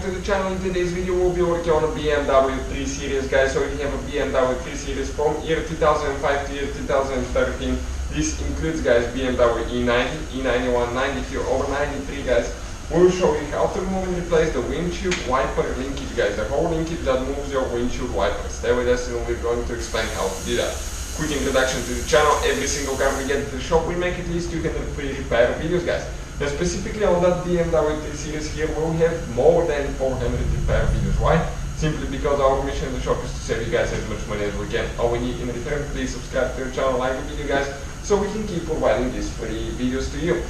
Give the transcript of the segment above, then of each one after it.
to the channel. In today's video we'll be working on a BMW 3 Series, guys. So if you have a BMW 3 Series from year 2005 to year 2013, this includes, guys, BMW E90, E91, 92 or 93, guys. We'll show you how to remove and replace the windshield wiper linkage, guys. The whole linkage that moves your windshield wipers. Stay with us and we're going to explain how to do that. Quick introduction to the channel. Every single car we get to the shop, we make at least 200 free repair videos, guys. And specifically on that BMW 3 Series here, we'll have more than 400 repair videos. Why? Simply because our mission in the shop is to save you guys as much money as we can. All we need in return, please subscribe to the channel, like the video, guys, so we can keep providing these free videos to you.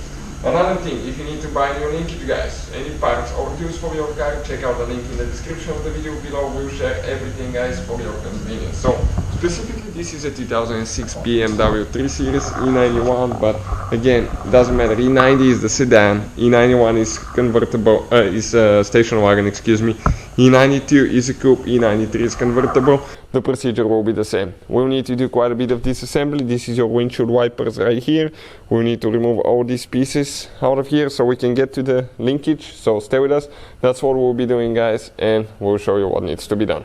Another thing, if you need to buy new linkage, guys, any parts or tools for your car, check out the link in the description of the video below. We'll share everything, guys, for your convenience. So, specifically, this is a 2006 BMW 3 Series E91, but again, doesn't matter. E90 is the sedan, E91 is convertible, is a station wagon, excuse me. E92 is a coupe, E93 is convertible. The procedure will be the same. We'll need to do quite a bit of disassembly. This is your windshield wipers right here. We'll need to remove all these pieces out of here so we can get to the linkage. So stay with us. That's what we'll be doing, guys, and we'll show you what needs to be done.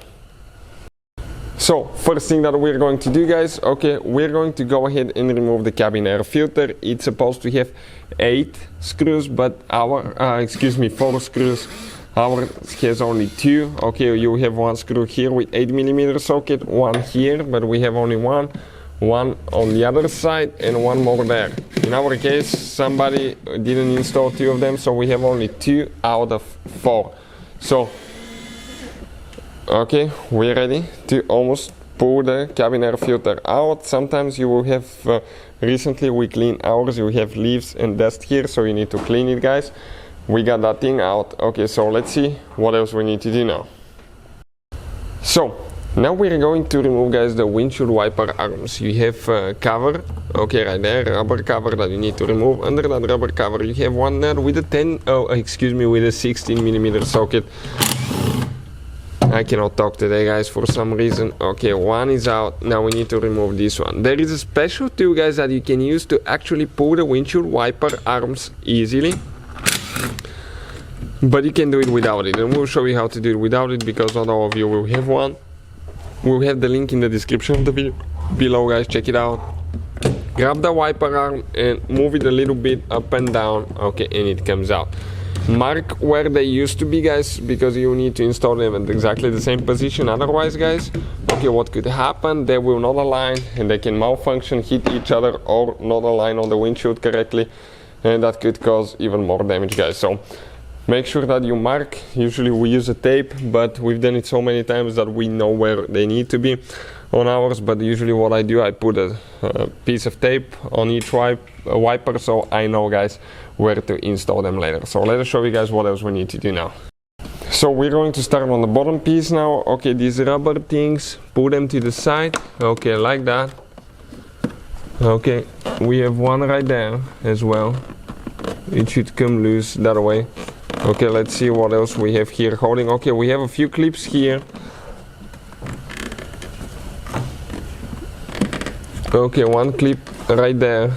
So, first thing that we're going to do, guys, okay, we're going to go ahead and remove the cabin air filter. It's supposed to have 8 screws, but our, 4 screws. Ours has only 2. Okay, you have 1 screw here with 8mm socket, 1 here, but we have only one on the other side, and 1 more there. In our case, somebody didn't install 2 of them, so we have only 2 out of 4. So, okay, we're ready to almost pull the cabin air filter out. Sometimes you will have, recently we cleaned ours, you have leaves and dust here, so you need to clean it, guys. We got that thing out. Okay, so let's see what else we need to do now. So, now we're going to remove, guys, the windshield wiper arms. You have cover, okay, right there, rubber cover that you need to remove. Under that rubber cover you have one nut with a with a 16mm socket. I cannot talk today, guys, for some reason. Okay, one is out. Now we need to remove this one. There is a special tool, guys, that you can use to actually pull the windshield wiper arms easily. But you can do it without it, and we'll show you how to do it without it, because not all of you will have one. We'll have the link in the description of the video below, guys. Check it out. Grab the wiper arm and move it a little bit up and down. Okay, and it comes out. Mark where they used to be, guys, because you need to install them at exactly the same position. Otherwise, guys, okay, what could happen, they will not align and they can malfunction, hit each other, or not align on the windshield correctly, and that could cause even more damage, guys. So make sure that you mark. Usually we use a tape, but we've done it so many times that we know where they need to be on ours. But usually what I do, I put a piece of tape on each wiper, so I know, guys, where to install them later. So let us show you guys what else we need to do now. So we're going to start on the bottom piece now. Okay, these rubber things, put them to the side. Okay, like that. Okay, we have one right there as well. It should come loose that way. Okay, let's see what else we have here holding. Okay, we have a few clips here. Okay, one clip right there.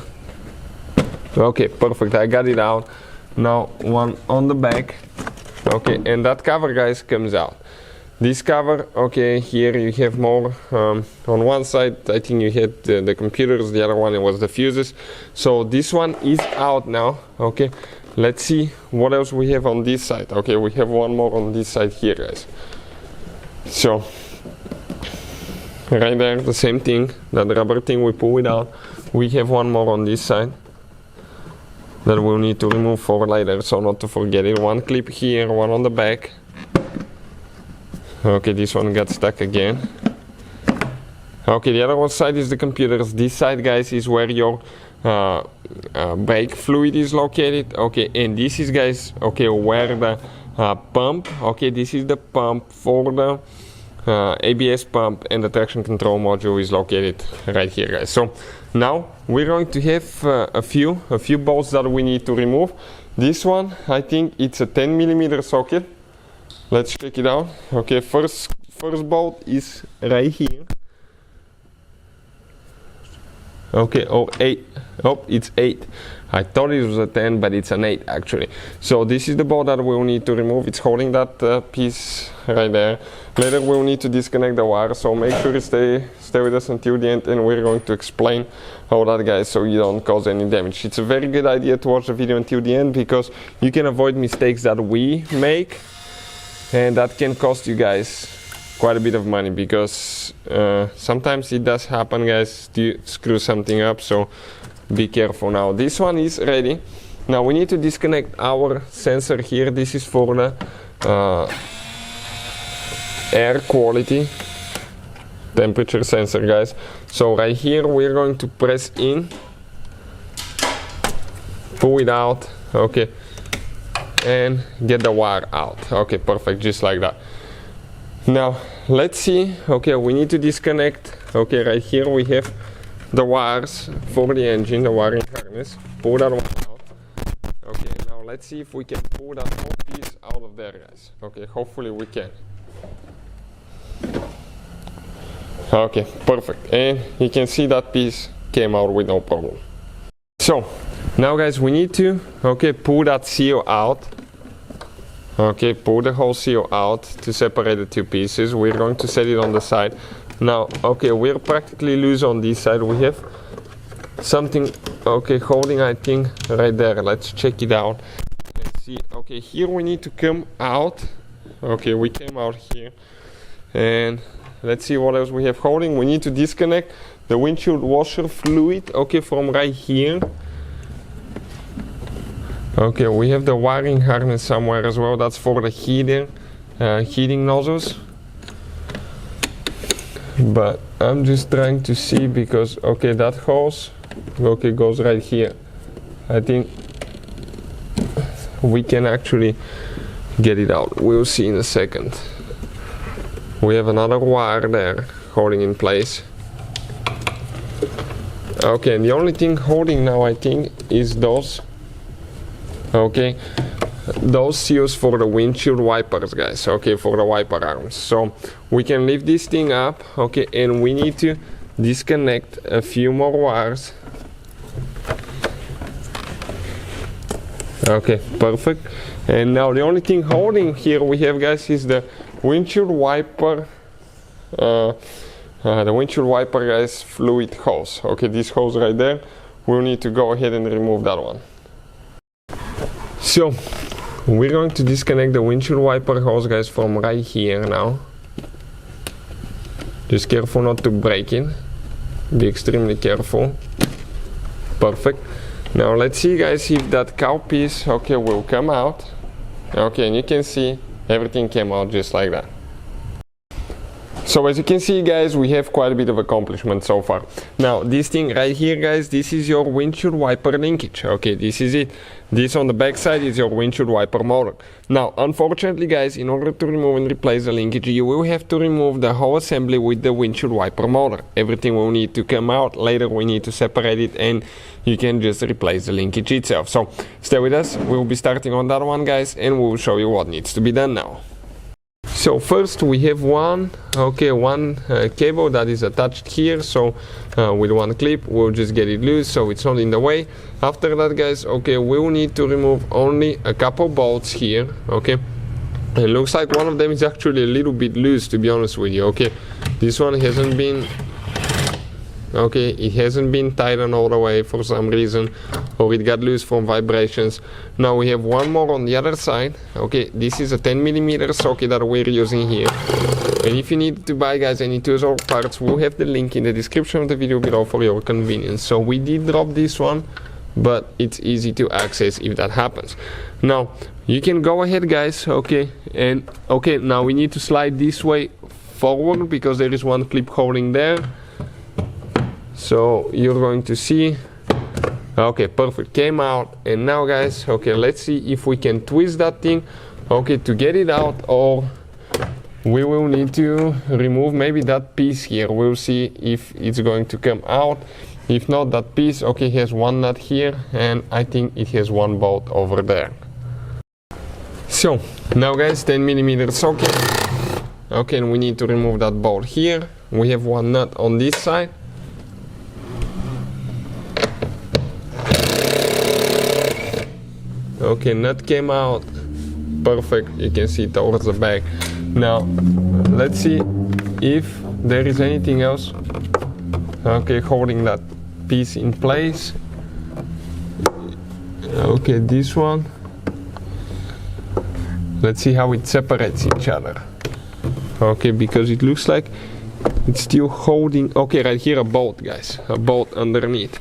Okay, perfect, I got it out. Now one on the back. Okay, and that cover, guys, comes out. This cover, okay, here you have more. On one side, I think you had the computers, the other one, it was the fuses. So this one is out now. Okay, let's see what else we have on this side. Okay, we have one more on this side here, guys. So, right there, the same thing, that rubber thing, we pull it out. We have one more on this side that we'll need to remove for later, so not to forget it. One clip here, one on the back. Okay, this one got stuck again. Okay, the other one side is the computers. This side, guys, is where your brake fluid is located. Okay, and this is, guys, okay, where the pump, okay, this is the pump for the ABS pump, and the traction control module is located right here, guys. So now we're going to have a few bolts that we need to remove. This one, I think it's a 10mm socket. Let's check it out. Okay, first bolt is right here. Okay, or Oh, it's 8. I thought it was a 10, but it's an 8 actually. So this is the bolt that we'll need to remove. It's holding that piece right there. Later we'll need to disconnect the wire, so make sure you stay with us until the end, and we're going to explain all that, guys, so you don't cause any damage. It's a very good idea to watch the video until the end, because you can avoid mistakes that we make, and that can cost you guys quite a bit of money, because sometimes it does happen, guys, to screw something up, so be careful. Now this one is ready. Now we need to disconnect our sensor here. This is for the air quality temperature sensor, guys. So right here we're going to press in, pull it out, okay, and get the wire out. Okay, perfect, just like that. Now let's see. Okay, we need to disconnect. Okay, right here we have the wires for the engine, the wiring harness. Pull that one out. Okay, now let's see if we can pull that whole piece out of there, guys. Okay, hopefully we can. Okay, perfect, and you can see that piece came out with no problem. So now, guys, we need to pull that seal out. Okay, pull the whole seal out to separate the two pieces. We're going to set it on the side. Now, okay, we're practically loose on this side. We have something holding, I think, right there. Let's check it out and see. Okay, here we need to come out. Okay, we came out here, and let's see what else we have holding. We need to disconnect the windshield washer fluid, from right here. Okay, we have the wiring harness somewhere as well. That's for the heating nozzles. But I'm just trying to see, because that hose goes right here. I think we can actually get it out. We'll see in a second. We have another wire there holding in place. Okay, and the only thing holding now, I think, is those seals for the windshield wipers, guys. Okay, for the wiper arms. So we can lift this thing up, and we need to disconnect a few more wires. Okay, perfect. And now the only thing holding here we have, guys, is the windshield wiper, guys, fluid hose. Okay, this hose right there, we'll need to go ahead and remove that one. So we're going to disconnect the windshield wiper hose, guys, from right here now. Just careful not to break it. Be extremely careful. Perfect. Now let's see, guys, if that cowl piece will come out. Okay, and you can see everything came out just like that. So as you can see, guys, we have quite a bit of accomplishment so far. Now this thing right here, guys, this is your windshield wiper linkage. Okay, this is it. This on the back side is your windshield wiper motor. Now unfortunately, guys, in order to remove and replace the linkage, you will have to remove the whole assembly with the windshield wiper motor. Everything will need to come out. Later we need to separate it, and you can just replace the linkage itself. So stay with us. We'll be starting on that one, guys, and we'll show you what needs to be done now. So first we have one cable that is attached here. So with one clip we'll just get it loose so it's not in the way. After that, guys, we'll need to remove only a couple bolts here. It looks like one of them is actually a little bit loose, to be honest with you. This one hasn't been it hasn't been tightened all the way for some reason, or it got loose from vibrations. Now we have one more on the other side. This is a 10mm socket that we're using here. And if you need to buy, guys, any tools or parts, we'll have the link in the description of the video below for your convenience. So we did drop this one, but it's easy to access if that happens. Now you can go ahead, guys, and now we need to slide this way forward because there is one clip holding there. So you're going to see, perfect, came out. And now, guys, let's see if we can twist that thing, to get it out, or we will need to remove maybe that piece here. We'll see if it's going to come out. If not, that piece, has one nut here, and I think it has one bolt over there. So now, guys, 10mm socket. And we need to remove that bolt here. We have one nut on this side. Okay, nut came out. Perfect, you can see towards the back. Now, let's see if there is anything else, okay, holding that piece in place. Okay, this one. Let's see how it separates each other. Okay, because it looks like it's still holding, okay, right here a bolt, guys, a bolt underneath.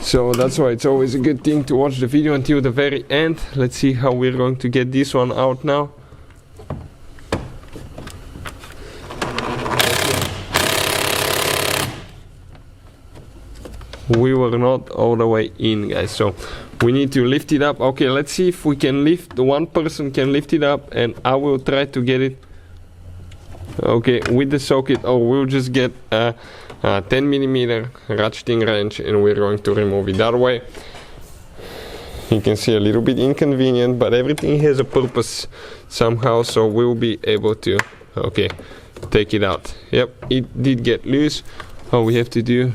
So that's why it's always a good thing to watch the video until the very end. Let's see how we're going to get this one out now. We were not all the way in, guys, so we need to lift it up. Okay, let's see if we can lift, the one person can lift it up, and I will try to get it, okay, with the socket, or we'll just get a 10mm ratcheting wrench and we're going to remove it that way. You can see a little bit inconvenient, but everything has a purpose somehow, so we'll be able to, okay, take it out. Yep, it did get loose. All we have to do,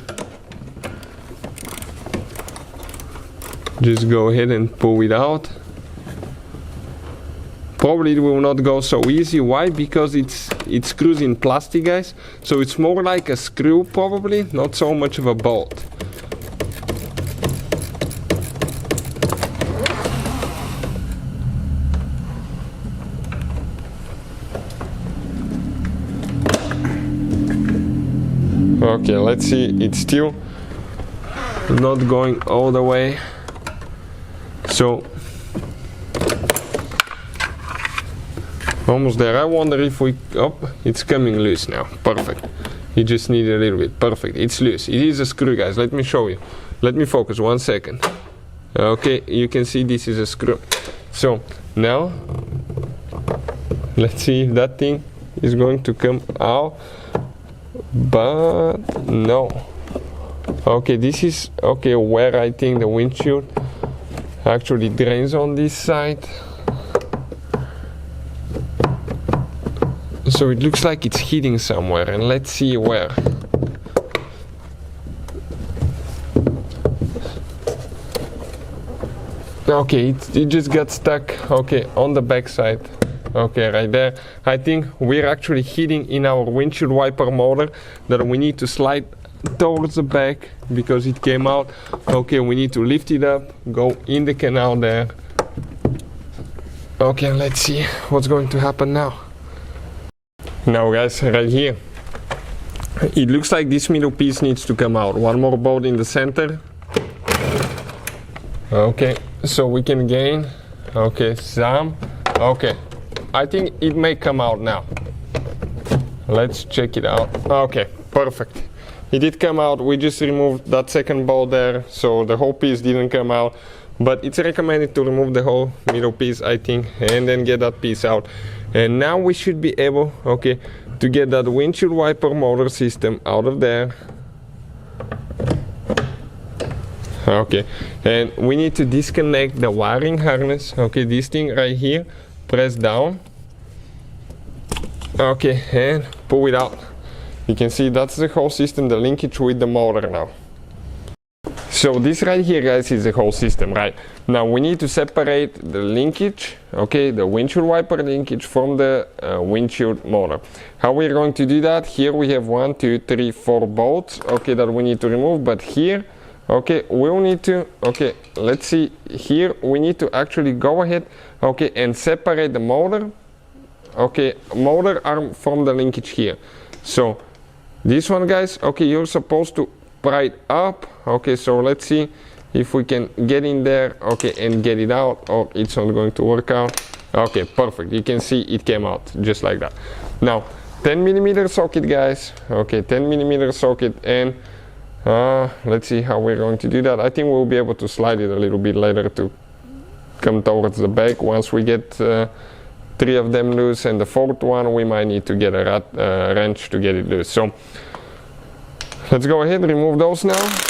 just go ahead and pull it out. Probably it will not go so easy. Why? Because it screws in plastic, guys. So it's more like a screw probably, not so much of a bolt. Okay, let's see, it's still not going all the way. So almost there. I wonder if we, oh, it's coming loose now. Perfect. You just need a little bit. Perfect. It's loose. It is a screw, guys. Let me show you. Let me focus 1 second. Okay, you can see this is a screw. So now let's see if that thing is going to come out, but no. Okay, this is okay where I think the windshield actually drains on this side. So it looks like it's hitting somewhere, and let's see where. Okay, it just got stuck, okay, on the back side. Okay, right there. I think we're actually hitting in our windshield wiper motor that we need to slide towards the back because it came out. Okay, we need to lift it up, go in the canal there. Okay, let's see what's going to happen now. Now, guys, right here, it looks like this middle piece needs to come out. One more bolt in the center. Okay, so we can gain, okay, some. Okay, I think it may come out now. Let's check it out. Okay, perfect. It did come out. We just removed that second bolt there, so the whole piece didn't come out. But it's recommended to remove the whole middle piece, I think, and then get that piece out. And now we should be able, okay, to get that windshield wiper motor system out of there. Okay, and we need to disconnect the wiring harness. Okay, this thing right here, press down. Okay, and pull it out. You can see that's the whole system, the linkage with the motor now. So this right here, guys, is the whole system, right? Now we need to separate the linkage, okay, the windshield wiper linkage from the windshield motor. How we're going to do that? Here we have 1, 2, 3, 4 bolts, okay, that we need to remove, but here, okay, we'll need to, okay, let's see, here we need to actually go ahead, okay, and separate the motor, okay, motor arm from the linkage here. So this one, guys, okay, you're supposed to pry it up. Okay, so let's see if we can get in there, okay, and get it out, or it's not going to work out. Okay, perfect. You can see it came out just like that. Now 10mm socket, guys. Okay, 10mm socket, and let's see how we're going to do that. I think we'll be able to slide it a little bit later to come towards the back once we get 3 of them loose, and the 4th one we might need to get a wrench to get it loose. So let's go ahead and remove those now.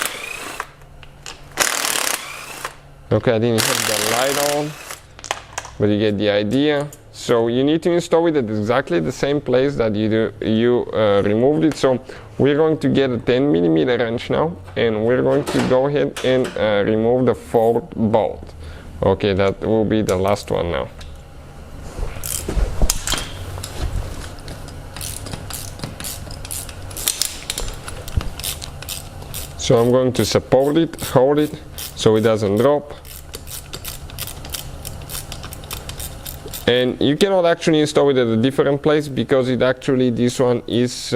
Okay, I didn't have the light on, but you get the idea. So you need to install it at exactly the same place that you removed it. So we're going to get a 10mm wrench now, and we're going to go ahead and remove the 4th bolt. Okay, that will be the last one now. So I'm going to support it, hold it, so it doesn't drop. And you cannot actually install it at a different place because it actually, this one is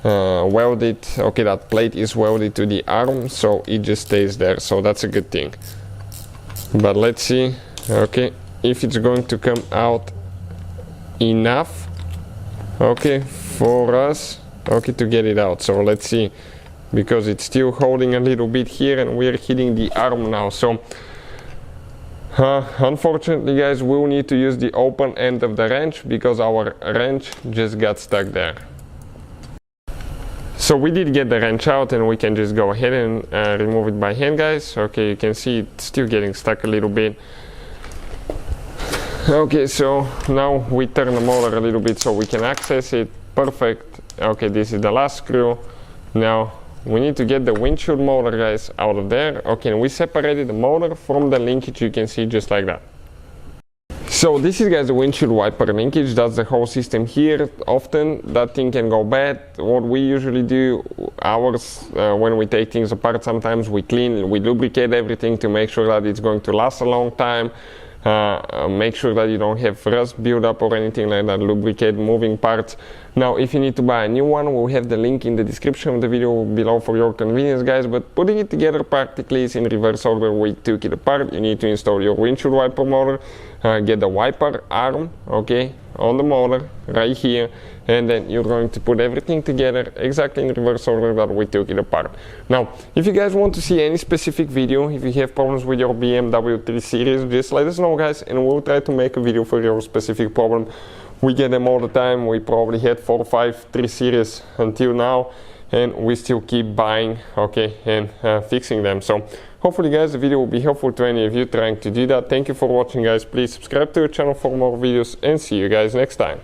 welded. Okay, that plate is welded to the arm, so it just stays there, so that's a good thing. But let's see, okay, if it's going to come out enough, okay, for us, okay, to get it out. So let's see, because it's still holding a little bit here and we're hitting the arm now. So unfortunately, guys, we'll need to use the open end of the wrench because our wrench just got stuck there. So we did get the wrench out and we can just go ahead and remove it by hand, guys. Okay, you can see it's still getting stuck a little bit. Okay, so now we turn the motor a little bit so we can access it. Perfect. Okay, this is the last screw. Now we need to get the windshield motor, guys, out of there. Okay, and we separated the motor from the linkage, you can see, just like that. So this is, guys, the windshield wiper linkage. That's the whole system here. Often that thing can go bad. What we usually do, ours, when we take things apart, sometimes we clean, we lubricate everything to make sure that it's going to last a long time. Make sure that you don't have rust buildup or anything like that. Lubricate moving parts. Now if you need to buy a new one, we'll have the link in the description of the video below for your convenience, guys. But putting it together practically is in reverse order. We took it apart. You need to install your windshield wiper motor, get the wiper arm, okay, on the motor right here, and then you're going to put everything together exactly in reverse order that we took it apart. Now if you guys want to see any specific video, if you have problems with your BMW 3 Series, just let us know, guys, and we'll try to make a video for your specific problem. We get them all the time. We probably had 4 or 5 3 Series until now, and we still keep buying, okay, and fixing them. So hopefully, guys, the video will be helpful to any of you trying to do that. Thank you for watching, guys. Please subscribe to the channel for more videos and see you guys next time.